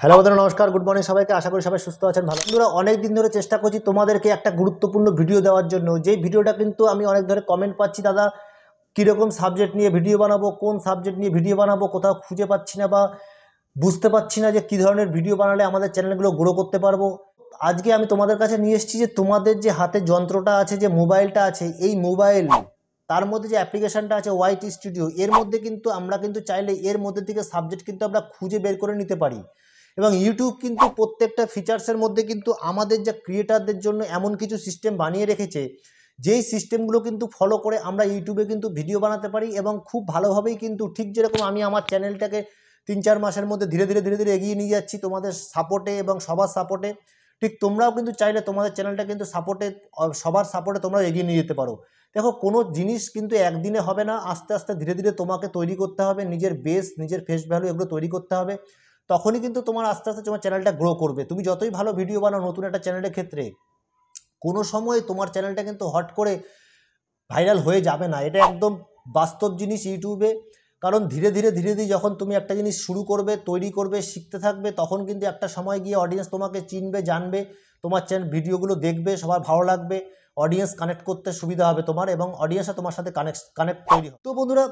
Hello বন্ধুরা, নমস্কার, good morning সবাইকে। আশা করি সবাই সুস্থ আছেন, ভালো। বন্ধুরা, অনেক দিন ধরে চেষ্টা করছি তোমাদেরকে একটা গুরুত্বপূর্ণ ভিডিও দেওয়ার জন্য। যেই ভিডিওটা কিন্তু আমি অনেক ধরে কমেন্ট পাচ্ছি, দাদা কীরকম সাবজেক্ট নিয়ে ভিডিও বানাবো, কোন সাবজেক্ট নিয়ে ভিডিও বানাবো, কোথাও খুঁজে পাচ্ছি না বা বুঝতে পারছি না যে কী ধরনের ভিডিও বানালে আমাদের চ্যানেলগুলো গ্রো করতে পারবো। আজকে আমি তোমাদের কাছে নিয়ে এসেছি যে তোমাদের যে হাতে যন্ত্রটা আছে, যে মোবাইলটা আছে, এই মোবাইল তার মধ্যে যে অ্যাপ্লিকেশানটা আছে ওয়াইটি স্টুডিও, এর মধ্যে কিন্তু আমরা কিন্তু চাইলে এর মধ্যে থেকে সাবজেক্ট কিন্তু আমরা খুঁজে বের করে নিতে পারি। এবং ইউটিউব কিন্তু প্রত্যেকটা ফিচার্সের মধ্যে কিন্তু আমাদের যা ক্রিয়েটারদের জন্য এমন কিছু সিস্টেম বানিয়ে রেখেছে, যেই সিস্টেমগুলো কিন্তু ফলো করে আমরা ইউটিউবে কিন্তু ভিডিও বানাতে পারি এবং খুব ভালোভাবেই কিন্তু, ঠিক যেরকম আমি আমার চ্যানেলটাকে 3-4 মাসের মধ্যে ধীরে ধীরে এগিয়ে নিয়ে যাচ্ছি তোমাদের সাপোর্টে এবং সবার সাপোর্টে, ঠিক তোমরাও কিন্তু চাইলে তোমাদের চ্যানেলটা কিন্তু সাপোর্টে, সবার সাপোর্টে তোমরাও এগিয়ে নিয়ে যেতে পারো। দেখো, কোনো জিনিস কিন্তু একদিনে হবে না, আস্তে আস্তে ধীরে ধীরে তোমাকে তৈরি করতে হবে, নিজের বেস, নিজের ফেস ভ্যালু এগুলো তৈরি করতে হবে। তখনই কিন্তু তোমার আস্তে আস্তে তোমার চ্যানেলটা গ্রো করবে। তুমি যতই ভালো ভিডিও বানাও নতুন একটা চ্যানেলের ক্ষেত্রে, কোনো সময় তোমার চ্যানেলটা কিন্তু হট করে ভাইরাল হয়ে যাবে না। এটা একদম বাস্তব জিনিস ইউটিউবে। কারণ ধীরে ধীরে যখন তুমি একটা জিনিস শুরু করবে, তৈরি করবে, শিখতে থাকবে, তখন কিন্তু একটা সময় গিয়ে অডিয়েন্স তোমাকে চিনবে, জানবে, তোমার চ্যানেল ভিডিওগুলো দেখবে, সবার ভালো লাগবে, অডিয়েন্স কানেক্ট করতে সুবিধা হবে তোমার, এবং অডিয়েন্সও তোমার সাথে কানেক্ট তৈরি হবে। তো বন্ধুরা,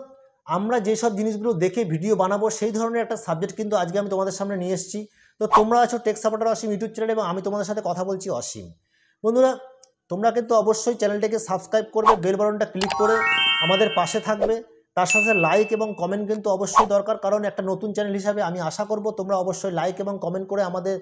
আমরা যেসব জিনিসগুলো দেখে ভিডিও বানাবো সেই ধরনের একটা সাবজেক্ট কিন্তু আজকে আমি তোমাদের সামনে নিয়ে এসেছি। তো তোমরা আছো টেক সাপোর্টার অসীম ইউটিউব চ্যানেল, এবং আমি তোমাদের সাথে কথা বলছি অসীম। বন্ধুরা, তোমরা কিন্তু অবশ্যই চ্যানেলটাকে সাবস্ক্রাইব করবে, বেল বাটনটা ক্লিক করে আমাদের পাশে থাকবে। তার সাথে লাইক এবং কমেন্ট কিন্তু অবশ্যই দরকার, কারণ একটা নতুন চ্যানেল হিসাবে আমি আশা করব তোমরা অবশ্যই লাইক এবং কমেন্ট করে আমাদের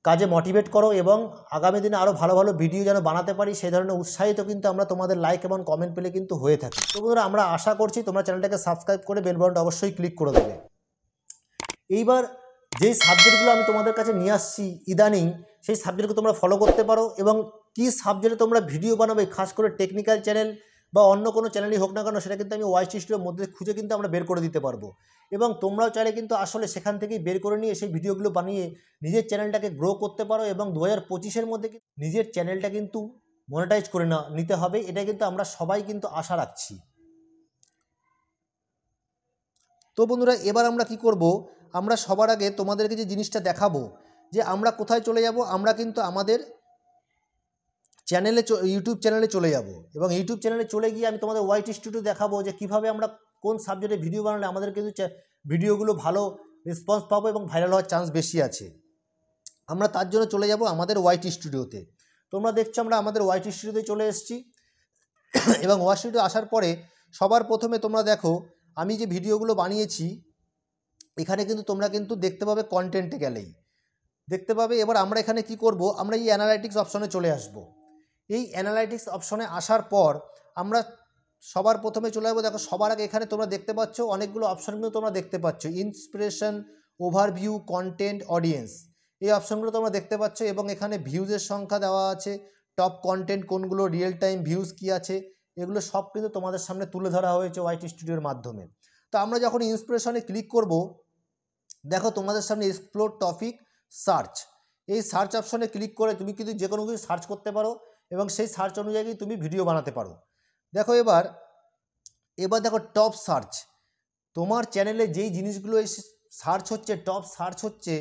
কাজে মোটিভেট করো, এবং আগামী দিনে আরও ভালো ভালো ভিডিও যেন বানাতে পারি সেই ধরনের উৎসাহিত কিন্তু আমরা তোমাদের লাইক এবং কমেন্ট পেলে কিন্তু হয়ে থাকি। তো বন্ধুরা, আমরা আশা করছি তোমরা চ্যানেলটাকে সাবস্ক্রাইব করে বেল বাটনটা অবশ্যই ক্লিক করে দেবে। এইবার যেই সাবজেক্টগুলো আমি তোমাদের কাছে নিয়ে আসছি ইদানিং, সেই সাবজেক্টকে তোমরা ফলো করতে পারো, এবং কী সাবজেক্টে তোমরা ভিডিও বানাবে, খাস করে টেকনিক্যাল চ্যানেল বা অন্য কোনো চ্যানেলই হোক না কেন, সেটা কিন্তু আমি ওয়াইটি স্টুডিওর মধ্যে খুঁজে কিন্তু আমরা বের করে দিতে পারবো। এবং তোমরাও চাইলে কিন্তু আসলে সেখান থেকেই বের করে নিয়ে সেই ভিডিওগুলো বানিয়ে নিজের চ্যানেলটাকে গ্রো করতে পারো, এবং 2025-এর মধ্যে নিজের চ্যানেলটা কিন্তু মনিটাইজ করে নিতে হবে। এটা কিন্তু আমরা সবাই কিন্তু আশা রাখছি। তো বন্ধুরা, এবার আমরা কি করব, আমরা সবার আগে তোমাদেরকে যে জিনিসটা দেখাবো, যে আমরা কোথায় চলে যাব, আমরা কিন্তু আমাদের চ্যানেলে, ইউটিউব চ্যানেলে চলে যাব, এবং ইউটিউব চ্যানেলে চলে গিয়ে আমি তোমাদের ওয়াইটি স্টুডিও দেখাবো যে কীভাবে আমরা কোন সাবজেক্টে ভিডিও বানালে আমাদের কিন্তু ভিডিওগুলো ভালো রেসপন্স পাবো এবং ভাইরাল হওয়ার চান্স বেশি আছে। আমরা তার জন্য চলে যাব আমাদের ওয়াইটি স্টুডিওতে। তোমরা দেখছো আমরা আমাদের ওয়াইটি স্টুডিওতে চলে এসেছি, এবং ওয়াইটি স্টুডিও আসার পরে সবার প্রথমে তোমরা দেখো আমি যে ভিডিওগুলো বানিয়েছি, এখানে কিন্তু তোমরা কিন্তু দেখতে পাবে, কন্টেন্টে গেলেই দেখতে পাবে। এবার আমরা এখানে কি করব, আমরা এই অ্যানালাইটিক্স অপশনে চলে আসব। এই অ্যানালাইটিক্স অপশনে আসার পর আমরা সবার প্রথমে চলে যাবো। দেখো, সবার আগে এখানে তোমরা দেখতে পাচ্ছ অনেকগুলো অপশানগুলো তোমরা দেখতে পাচ্ছ, ইন্সপিরেশন, ওভারভিউ, কন্টেন্ট, অডিয়েন্স, এই অপশানগুলো তোমরা দেখতে পাচ্ছ, এবং এখানে ভিউজের সংখ্যা দেওয়া আছে, টপ কন্টেন্ট কোনগুলো, রিয়েল টাইম ভিউজ কী আছে, এগুলো সব কিন্তু তোমাদের সামনে তুলে ধরা হয়েছে ওয়াইটি স্টুডিওর মাধ্যমে। তো আমরা যখন ইন্সপিরেশনে ক্লিক করব, দেখো তোমাদের সামনে এক্সপ্লোর টপিক সার্চ, এই সার্চ অপশনে ক্লিক করে তুমি কিন্তু যে কোনো কিছু সার্চ করতে পারো, এবং সেই সার্চ অনুযায়ী তুমি ভিডিও বানাতে পারো। দেখো, এবার দেখো টপ সার্চ, তোমার চ্যানেলে যেই জিনিসগুলো সার্চ হচ্ছে, টপ সার্চ হচ্ছে,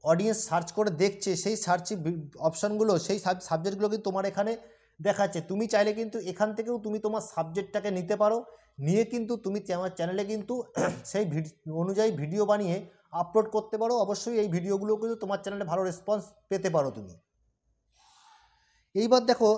অডিয়েন্স সার্চ করে দেখছে, সেই সার্চ অপশানগুলো, সেই সাবজেক্টগুলো কিন্তু তোমার এখানে দেখাচ্ছে। তুমি চাইলে কিন্তু এখান থেকেও তুমি তোমার সাবজেক্টটাকে নিতে পারো, নিয়ে কিন্তু তুমি আমার চ্যানেলে কিন্তু সেই অনুযায়ী ভিডিও বানিয়ে আপলোড করতে পারো। অবশ্যই এই ভিডিওগুলো কিন্তু তোমার চ্যানেলে ভালো রেসপন্স পেতে পারো তুমি। এইবার দেখো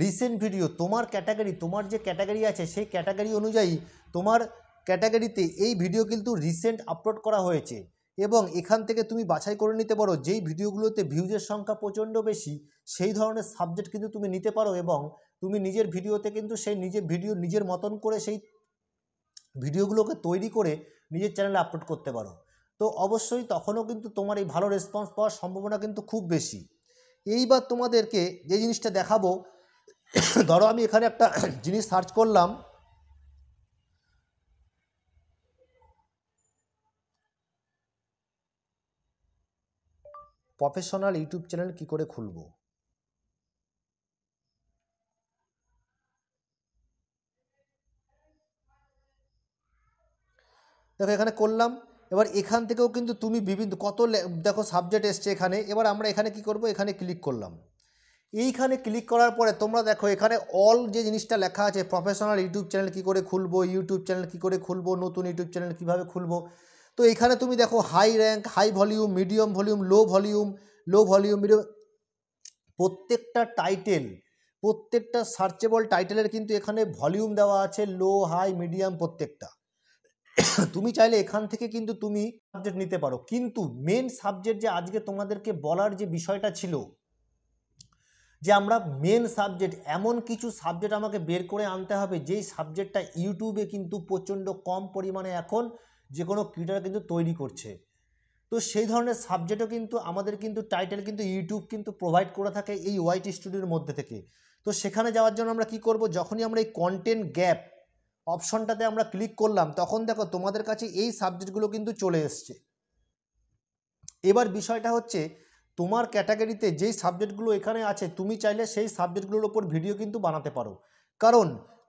রিসেন্ট ভিডিও, তোমার ক্যাটাগরি, তোমার যে ক্যাটাগরি আছে সেই ক্যাটাগরি অনুযায়ী তোমার ক্যাটাগরিতে এই ভিডিও কিন্তু রিসেন্ট আপলোড করা হয়েছে, এবং এখান থেকে তুমি বাছাই করে নিতে পারো যেই ভিডিওগুলোতে ভিউজের সংখ্যা প্রচণ্ড বেশি, সেই ধরনের সাবজেক্ট কিন্তু তুমি নিতে পারো, এবং তুমি নিজের ভিডিওতে কিন্তু সেই নিজের ভিডিও নিজের মতন করে সেই ভিডিওগুলোকে তৈরি করে নিজের চ্যানেলে আপলোড করতে পারো। তো অবশ্যই তখনও কিন্তু তোমার এই ভালো রেসপন্স পাওয়ার সম্ভাবনা কিন্তু খুব বেশি। এইবার তোমাদেরকে যে জিনিসটা দেখাবো, ধরো আমি এখানে একটা জিনিস সার্চ করলাম, প্রফেশনাল ইউটিউব চ্যানেল কি করে খুলব। দেখো এখানে করলাম, এবার এখান থেকেও কিন্তু তুমি বিভিন্ন কত দেখো সাবজেক্ট এসছে এখানে। এবার আমরা এখানে কি করব, এখানে ক্লিক করলাম। এইখানে ক্লিক করার পরে তোমরা দেখো এখানে অল যে জিনিসটা লেখা আছে, প্রফেশনাল ইউটিউব চ্যানেল কী করে খুলবো, ইউটিউব চ্যানেল কী করে খুলবো, নতুন ইউটিউব চ্যানেল কীভাবে খুলবো। তো এখানে তুমি দেখো high rank, high volume, medium volume, low volume, medium, প্রত্যেকটা টাইটেল, প্রত্যেকটা সার্চেবল টাইটেলের কিন্তু এখানে ভলিউম দেওয়া আছে, লো, হাই, মিডিয়াম প্রত্যেকটা। তুমি চাইলে এখান থেকে কিন্তু তুমি সাবজেক্ট নিতে পারো, কিন্তু মেন সাবজেক্ট যে আজকে তোমাদেরকে বলার যে বিষয়টা ছিল, যে আমরা মেন সাবজেক্ট, এমন কিছু সাবজেক্ট আমাকে বের করে আনতে হবে যেই সাবজেক্টটা ইউটিউবে কিন্তু প্রচণ্ড কম পরিমাণে এখন যে কোনো ক্রিয়েটর কিন্তু তৈরি করছে। তো সেই ধরনের সাবজেক্টও কিন্তু আমাদের কিন্তু টাইটেল কিন্তু ইউটিউব কিন্তু প্রোভাইড করে থাকে এই ওয়াইটি স্টুডিওর মধ্যে থেকে। তো সেখানে যাওয়ার জন্য আমরা কি করব, যখনই আমরা এই কন্টেন্ট গ্যাপ অপশনটাতে আমরা ক্লিক করলাম, তখন দেখো তোমাদের কাছে এই সাবজেক্টগুলো কিন্তু চলে এসছে। এবার বিষয়টা হচ্ছে, তোমার ক্যাটাগরিতে যেই সাবজেক্টগুলো এখানে আছে, তুমি চাইলে সেই সাবজেক্টগুলোর ওপর ভিডিও কিন্তু বানাতে পারো। কারণ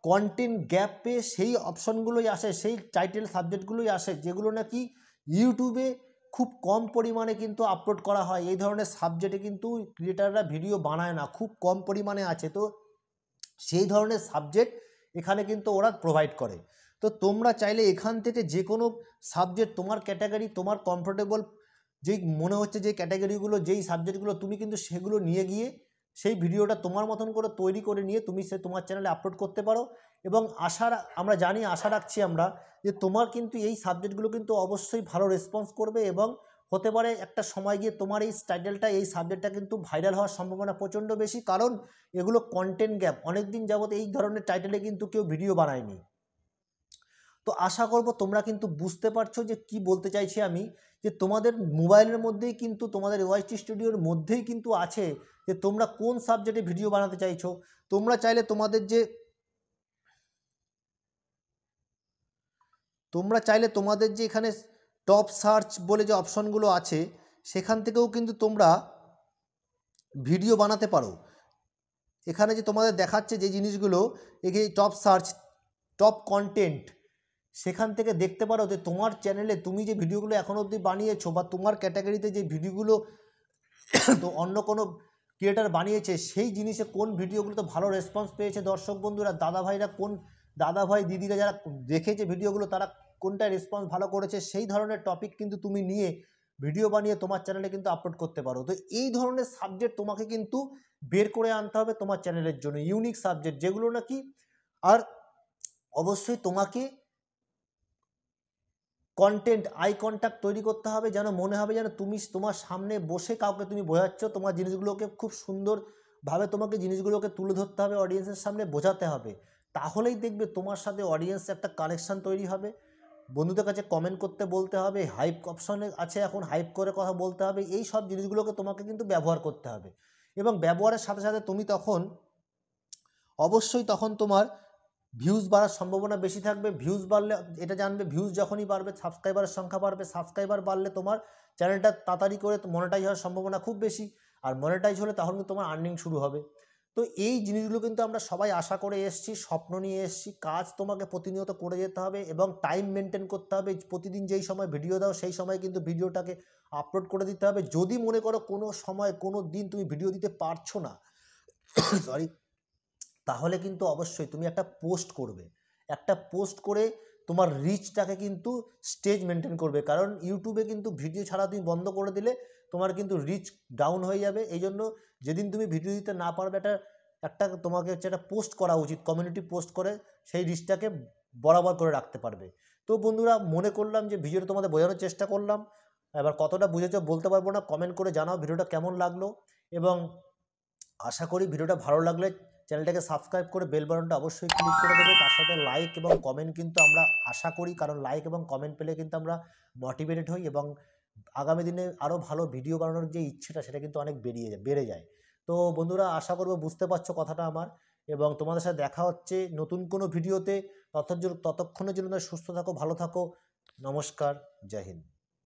কন্টেন্ট গ্যাপে সেই অপশনগুলোই আসে, সেই টাইটেল সাবজেক্টগুলোই আসে যেগুলো নাকি ইউটিউবে খুব কম পরিমাণে কিন্তু আপলোড করা হয়। এই ধরনের সাবজেক্টে কিন্তু ক্রিয়েটাররা ভিডিও বানায় না, খুব কম পরিমাণে আছে। তো সেই ধরনের সাবজেক্ট এখানে কিন্তু ওরা প্রোভাইড করে। তো তোমরা চাইলে এখান থেকে যে কোনো সাবজেক্ট, তোমার ক্যাটাগরি, তোমার কমফোর্টেবল যেই মনে হচ্ছে যে ক্যাটাগরিগুলো, যেই সাবজেক্টগুলো, তুমি কিন্তু সেগুলো নিয়ে গিয়ে সেই ভিডিওটা তোমার মতন করে তৈরি করে নিয়ে তুমি তোমার চ্যানেলে আপলোড করতে পারো। এবং আমরা জানি, আশা রাখছি আমরা, যে তোমার কিন্তু এই সাবজেক্টগুলো কিন্তু অবশ্যই ভালো রেসপন্স করবে এবং হতে পারে একটা সময় গিয়ে তোমার এই টাইটেলটা, এই সাবজেক্টটা কিন্তু ভাইরাল হওয়ার সম্ভাবনা প্রচণ্ড বেশি। কারণ এগুলো কন্টেন্ট গ্যাপ, অনেক দিন যাবত এই ধরনের টাইটেলে কিন্তু কেউ ভিডিও বানায়নি। তো আশা করব তোমরা কিন্তু বুঝতে পারছো যে কি বলতে চাইছি আমি, যে তোমাদের মোবাইলের মধ্যেই কিন্তু, তোমাদের ওয়াইটি স্টুডিওর মধ্যেই কিন্তু আছে যে তোমরা কোন সাবজেক্টে ভিডিও বানাতে চাইছো। তোমরা চাইলে তোমাদের যে এখানে টপ সার্চ বলে যে অপশনগুলো আছে, সেখান থেকেও কিন্তু তোমরা ভিডিও বানাতে পারো। এখানে যে তোমাদের দেখাচ্ছে যে জিনিসগুলো, এই টপ সার্চ, টপ কন্টেন্ট, সেখান থেকে দেখতে পারো যে তোমার চ্যানেলে তুমি যে ভিডিওগুলো এখনো অবধি বানিয়েছো, বা তোমার ক্যাটাগরিতে যে ভিডিওগুলো তো অন্য কোনো ক্রিয়েটার বানিয়েছে, সেই জিনিসে কোন ভিডিওগুলোতে ভালো রেসপন্স পেয়েছে দর্শক বন্ধুরা, দাদা ভাই দিদিরা যারা দেখেছে ভিডিওগুলো, তারা কোনটা রেসপন্স ভালো করেছে, সেই ধরনের টপিক কিন্তু তুমি নিয়ে ভিডিও বানিয়ে তোমার চ্যানেলে কিন্তু আপলোড করতে পারো। তো এই ধরনের সাবজেক্ট তোমাকে কিন্তু বের করে আনতে হবে তোমার চ্যানেলের জন্য, ইউনিক সাবজেক্ট যেগুলো নাকি, আর অবশ্যই তোমাকে কন্টেন্ট, আই কন্ট্যাক্ট তৈরি করতে হবে, যেন মনে হবে যেন তুমি তোমার সামনে বসে কাউকে তুমি বোঝাচ্ছ। তোমার জিনিসগুলোকে খুব সুন্দরভাবে তোমাকে জিনিসগুলোকে তুলে ধরতে হবে, অডিয়েন্সের সামনে বোঝাতে হবে। তাহলেই দেখবে তোমার সাথে অডিয়েন্স একটা কানেকশান তৈরি হবে। বন্ধুদের কাছে কমেন্ট করতে বলতে হবে, হাইপ অপশনে আছে এখন, হাইপ করে কথা বলতে হবে। এই সব জিনিসগুলোকে তোমাকে কিন্তু ব্যবহার করতে হবে, এবং ব্যবহারের সাথে সাথে তুমি অবশ্যই তখন তোমার ভিউজ বাড়ার সম্ভাবনা বেশি থাকবে। ভিউজ বাড়লে এটা জানবে, ভিউজ যখনই বাড়বে সাবস্ক্রাইবারের সংখ্যা বাড়বে, সাবস্ক্রাইবার বাড়লে তোমার চ্যানেলটা তাড়াতাড়ি করে মনিটাইজ হওয়ার সম্ভাবনা খুব বেশি। আর মনিটাইজ হলে তখন কিন্তু তোমার আর্নিং শুরু হবে। তো এই জিনিসগুলো কিন্তু আমরা সবাই আশা করে এসেছি, স্বপ্ন নিয়ে এসেছি। কাজ তোমাকে প্রতিনিয়ত করে যেতে হবে এবং টাইম মেনটেন করতে হবে। প্রতিদিন যেই সময় ভিডিও দাও সেই সময় কিন্তু ভিডিওটাকে আপলোড করে দিতে হবে। যদি মনে করো কোনো সময়, কোনো দিন তুমি ভিডিও দিতে পারছো না, সরি, তাহলে কিন্তু অবশ্যই তুমি একটা পোস্ট করবে। একটা পোস্ট করে তোমার রিচটাকে কিন্তু স্টেজ মেনটেন করবে। কারণ ইউটিউবে কিন্তু ভিডিও ছাড়া তুমি বন্ধ করে দিলে তোমার কিন্তু রিচ ডাউন হয়ে যাবে। এই জন্য যেদিন তুমি ভিডিও দিতে না পারবে, একটা তোমাকে হচ্ছে একটা পোস্ট করা উচিত, কমিউনিটি পোস্ট করে সেই রিচটাকে বরাবর করে রাখতে পারবে। তো বন্ধুরা, মনে করলাম যে ভিডিওটা তোমাদের বোঝানোর চেষ্টা করলাম। এবার কতটা বুঝেছো বলতে পারবো না, কমেন্ট করে জানাও ভিডিওটা কেমন লাগলো। এবং আশা করি ভিডিওটা ভালো লাগলে চ্যানেলটাকে সাবস্ক্রাইব করে বেল বাটনটা অবশ্যই ক্লিক করে দেবে। তার সাথে লাইক এবং কমেন্ট কিন্তু আমরা আশা করি, কারণ লাইক এবং কমেন্ট পেলে কিন্তু আমরা মোটিভেটেড হই এবং আগামী দিনে আরও ভালো ভিডিও বানানোর যে ইচ্ছেটা, সেটা কিন্তু অনেক বেড়ে যায়। তো বন্ধুরা, আশা করবো বুঝতে পারছো কথাটা আমার, এবং তোমাদের সাথে দেখা হচ্ছে নতুন কোনো ভিডিওতে। ততক্ষণের জন্য সুস্থ থাকো, ভালো থাকো। নমস্কার, জয় হিন্দ।